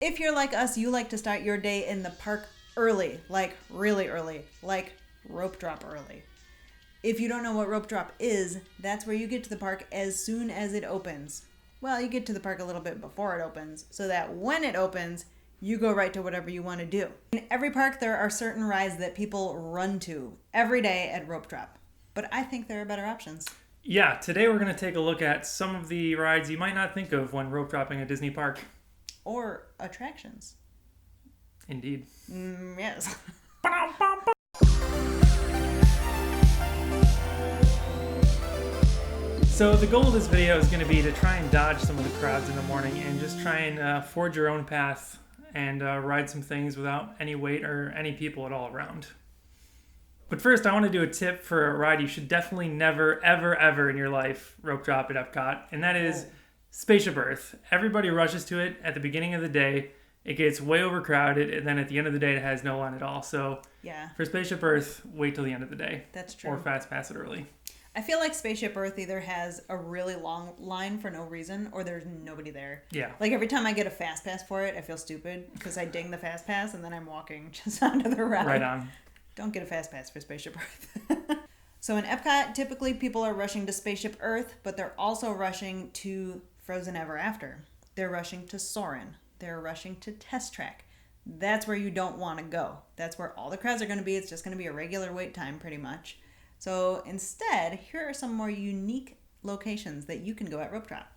If you're like us, you like to start your day in the park early, like really early, like rope drop early. If you don't know what rope drop is, that's where you get to the park as soon as it opens. Well, you get to the park a little bit before it opens, so that when it opens, you go right to whatever you want to do. In every park, there are certain rides that people run to every day at rope drop. But I think there are better options. Yeah, today we're going to take a look at some of the rides you might not think of when rope dropping a Disney park. Or attractions. Indeed. Yes. So the goal of this video is going to be to try and dodge some of the crowds in the morning and just try and forge your own path and ride some things without any wait or any people at all around. But first, I want to do a tip for a ride you should definitely never, ever, ever in your life rope drop at Epcot, and that is Spaceship Earth. Everybody rushes to it at the beginning of the day. It gets way overcrowded, and then at the end of the day, it has no line at all. So Yeah, for Spaceship Earth, wait till the end of the day. that's true. Or fast pass it early. I feel like Spaceship Earth either has a really long line for no reason or there's nobody there. Yeah. Like every time I get a fast pass for it, I feel stupid because I ding the fast pass and then I'm walking just onto the ride. Right on. Don't get a fast pass for Spaceship Earth. So in Epcot, typically people are rushing to Spaceship Earth, but they're also rushing to Frozen Ever After. They're rushing to Soarin'. They're rushing to Test Track. That's where you don't want to go. That's where all the crowds are going to be. It's just going to be a regular wait time pretty much. So instead, here are some more unique locations that you can go at rope drop.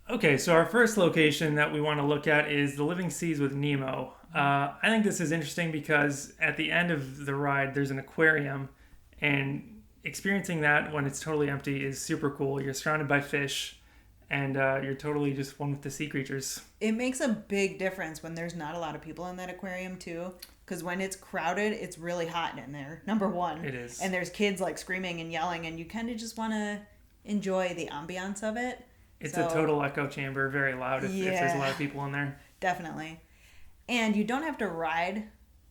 Okay, so our first location that we want to look at is the Living Seas with Nemo. I think this is interesting because at the end of the ride, there's an aquarium, and experiencing that when it's totally empty is super cool. You're surrounded by fish, and you're totally just one with the sea creatures. It makes a big difference when there's not a lot of people in that aquarium too. Because when it's crowded, it's really hot in there, number one. It is. And there's kids like screaming and yelling, and you kind of just want to enjoy the ambiance of it. It's a total echo chamber, very loud if there's a lot of people in there. Definitely. And you don't have to ride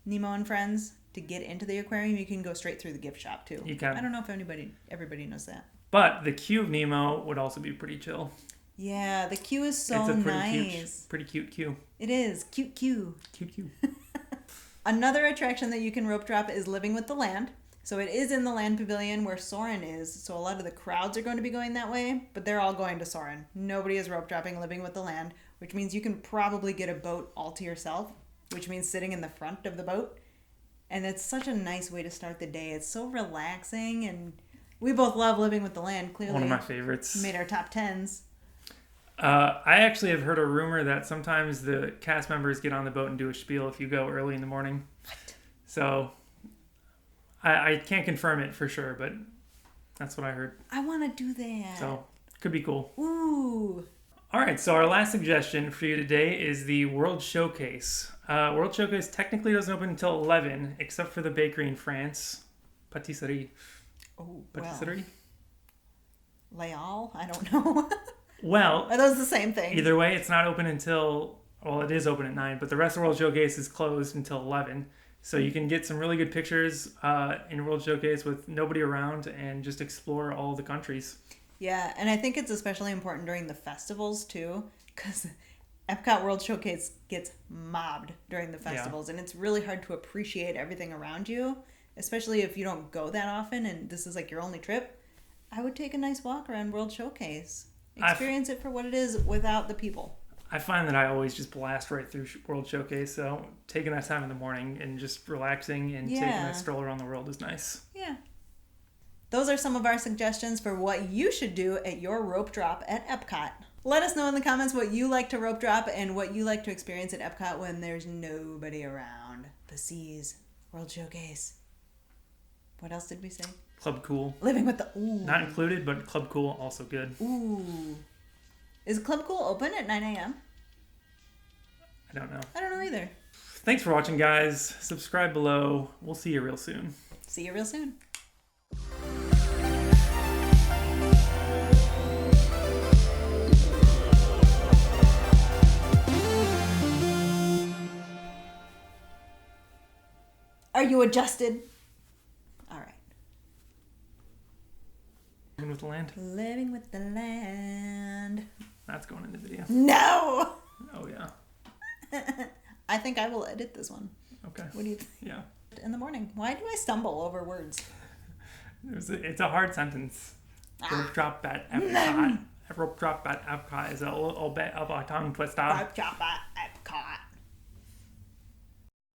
Nemo and Friends to get into the aquarium. You can go straight through the gift shop too. You can. I don't know if everybody knows that. But the queue of Nemo would also be pretty chill. Yeah, the queue is so it's a nice. Pretty cute queue. It is. Cute queue. Cute queue. Another attraction that you can rope drop is Living with the Land. So it is in the Land Pavilion where Soarin' is. So a lot of the crowds are going to be going that way, but they're all going to Soarin'. Nobody is rope dropping Living with the Land, which means you can probably get a boat all to yourself, which means sitting in the front of the boat. And it's such a nice way to start the day. It's so relaxing, and we both love Living with the Land, clearly. One of my favorites. Made our top 10s. I actually have heard a rumor that sometimes the cast members get on the boat and do a spiel if you go early in the morning. What? So I can't confirm it for sure, but that's what I heard. I want to do that. So could be cool. Ooh. All right, so our last suggestion for you today is the World Showcase. World Showcase technically doesn't open until 11, except for the bakery in France. Patisserie. Oh, Patisserie? Leal? I don't know. Well, are those the same thing? Either way, it's not open until, well, it is open at 9, but the rest of World Showcase is closed until 11. So you can get some really good pictures in World Showcase with nobody around and just explore all the countries. Yeah, and I think it's especially important during the festivals too, because Epcot World Showcase gets mobbed during the festivals, and it's really hard to appreciate everything around you, especially if you don't go that often and this is like your only trip. I would take a nice walk around World Showcase. Experience it for what it is without the people. I find that I always just blast right through World Showcase, so taking that time in the morning and just relaxing and taking a stroll around the world is nice. Yeah. Those are some of our suggestions for what you should do at your rope drop at Epcot. Let us know in the comments what you like to rope drop and what you like to experience at Epcot when there's nobody around. The Seas, World Showcase. What else did we say? Club Cool. Living with the... Ooh. Not included, but Club Cool also good. Ooh. Is Club Cool open at 9 a.m.? I don't know. I don't know either. Thanks for watching, guys. Subscribe below. We'll see you real soon. See you real soon. Are you adjusted? All right. Living with the Land? Living with the Land. That's going in the video. No! Oh, yeah. I think I will edit this one. Okay. What do you think? Yeah. In the morning. Why do I stumble over words? It's a hard sentence. Rope drop at Epcot. Rope drop at Epcot is a little bit of a tongue twister. Rope drop at